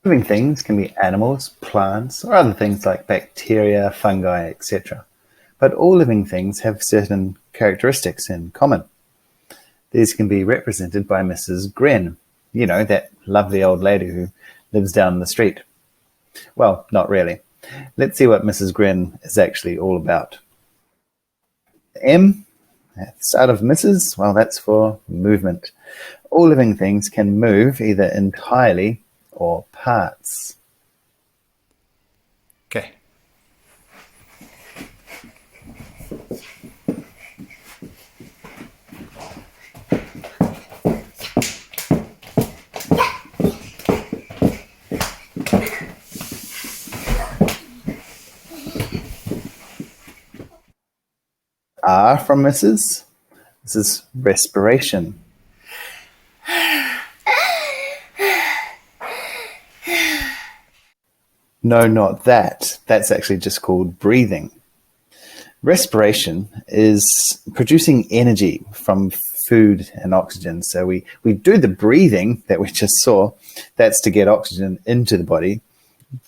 Living things can be animals, plants, or other things like bacteria, fungi, etc. But all living things have certain characteristics in common. These can be represented by Mrs. Gren, you know, that lovely old lady who lives down the street. Well, not really. Let's see what Mrs. Gren is actually all about. M, at the start of Mrs., well, that's for movement. All living things can move either entirely or parts. Okay. R from Mrs. This is respiration. No, not that. That's actually just called breathing. Respiration is producing energy from food and oxygen. So we do the breathing that we just saw. That's to get oxygen into the body.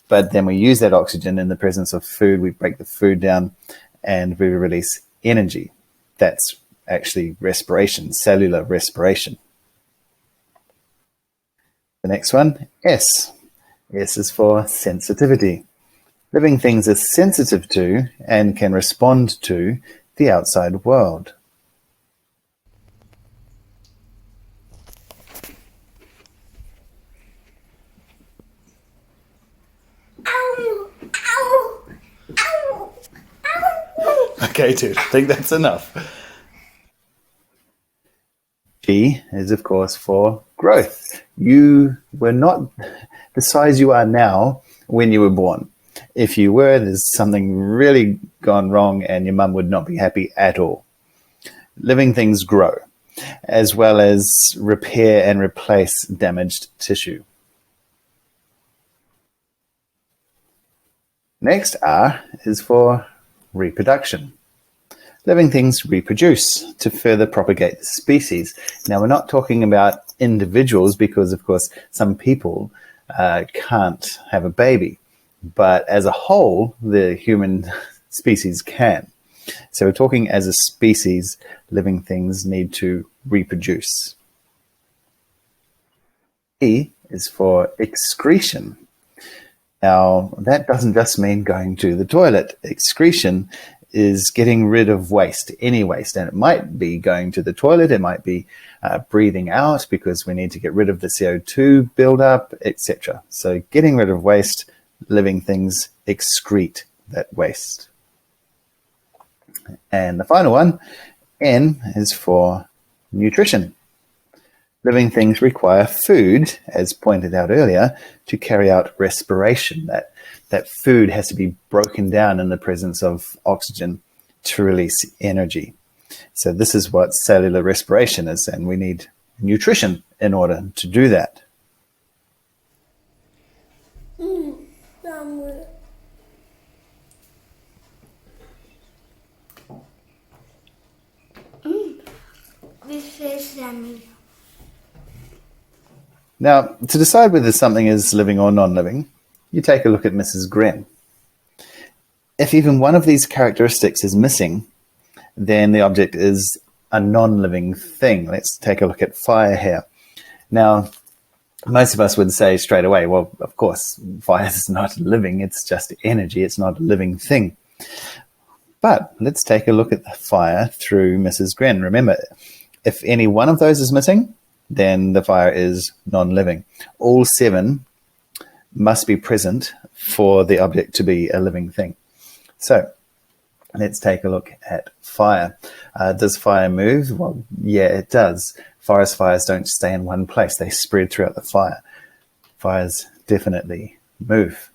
But then we use that oxygen in the presence of food. We break the food down and we release energy. That's actually respiration, cellular respiration. The next one, S. S is for sensitivity. Living things are sensitive to and can respond to the outside world. Okay, dude, I think that's enough. G is, of course, for growth. You were not the size you are now when you were born. If you were, there's something really gone wrong and your mum would not be happy at all. Living things grow, as well as repair and replace damaged tissue. Next, R is for reproduction. Living things reproduce to further propagate the species. Now, we're not talking about individuals because, of course, some people can't have a baby. But as a whole, the human species can. So we're talking as a species, living things need to reproduce. E is for excretion. Now, that doesn't just mean going to the toilet. Excretion is getting rid of waste, any waste. And it might be going to the toilet, it might be breathing out because we need to get rid of the CO2 buildup, etc. So getting rid of waste, living things excrete that waste. And the final one, N, is for nutrition. Living things require food, as pointed out earlier, to carry out respiration. That food has to be broken down in the presence of oxygen to release energy. So this is what cellular respiration is, and we need nutrition in order to do that. This is yummy. Now, to decide whether something is living or non-living, you take a look at Mrs. Gren. If even one of these characteristics is missing, then the object is a non-living thing. Let's take a look at fire here. Now, most of us would say straight away, well, of course, fire is not living, it's just energy, it's not a living thing. But let's take a look at the fire through Mrs. Gren. Remember, if any one of those is missing, then the fire is non-living. All 7 must be present for the object to be a living thing. So let's take a look at fire. Does fire move? Well, yeah, it does. Forest fires don't stay in one place. They spread throughout the fire. Fires definitely move.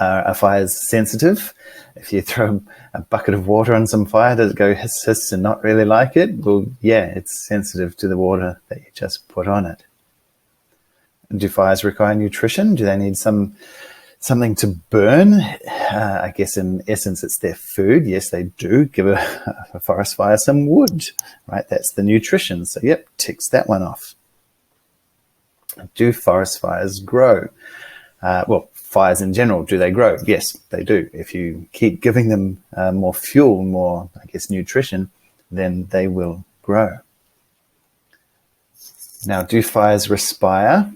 Are fires sensitive? If you throw a bucket of water on some fire, does it go hiss hiss and not really like it? Well, yeah, it's sensitive to the water that you just put on it. Do fires require nutrition? Do they need something to burn? I guess in essence it's their food. Yes, they do. Give a forest fire some wood, right? That's the nutrition. So yep, ticks that one off. Do forest fires grow? Well, fires in general, do they grow? Yes, they do. If you keep giving them more fuel, more, I guess, nutrition, then they will grow. Now, do fires respire?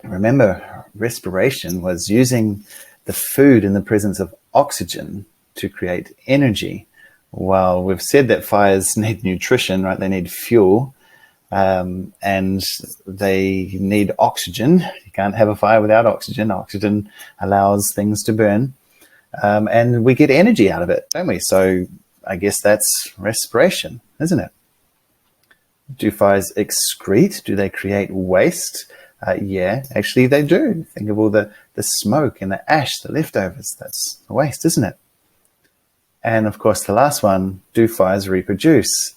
Remember, respiration was using the food in the presence of oxygen to create energy. Well, we've said that fires need nutrition, right? They need fuel, and they need oxygen. You can't have a fire without oxygen. Oxygen allows things to burn, and we get energy out of it, don't we? So I guess that's respiration, isn't it? Do fires excrete? Do they create waste? Yeah, actually they do. Think of all the smoke and the ash, the leftovers. That's waste, isn't it? And of course, the last one, do fires reproduce?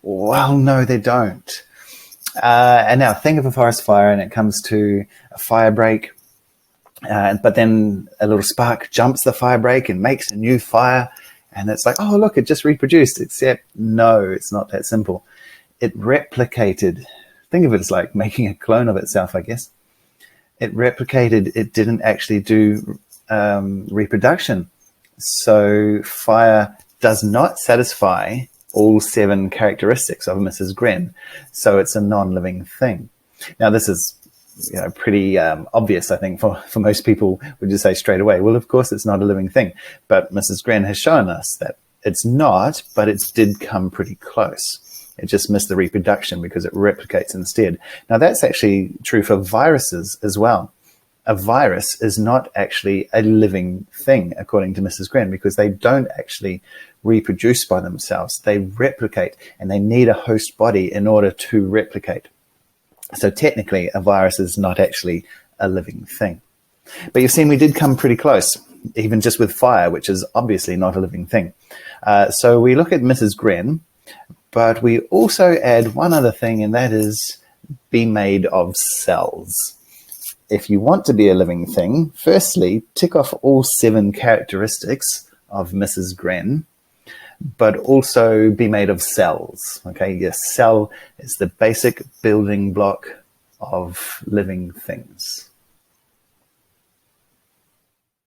Well, no, they don't. And now think of a forest fire and it comes to a fire break, but then a little spark jumps the fire break and makes a new fire. And it's like, oh, look, it just reproduced. Except, no, it's not that simple. It replicated. Think of it as like making a clone of itself, I guess. It replicated. It didn't actually do reproduction. So fire does not satisfy all 7 characteristics of Mrs. Gren. So it's a non-living thing. Now, this is pretty obvious, I think, for most people would just say straight away, well, of course, it's not a living thing. But Mrs. Gren has shown us that it's not, but it did come pretty close. It just missed the reproduction because it replicates instead. Now, that's actually true for viruses as well. A virus is not actually a living thing, according to Mrs. Gren, because they don't actually reproduce by themselves. They replicate, and they need a host body in order to replicate. So technically, a virus is not actually a living thing. But you've seen we did come pretty close, even just with fire, which is obviously not a living thing. So we look at Mrs. Gren, but we also add one other thing, and that is be made of cells. If you want to be a living thing, firstly, tick off all 7 characteristics of Mrs. Gren, but also be made of cells. Okay, your cell is the basic building block of living things.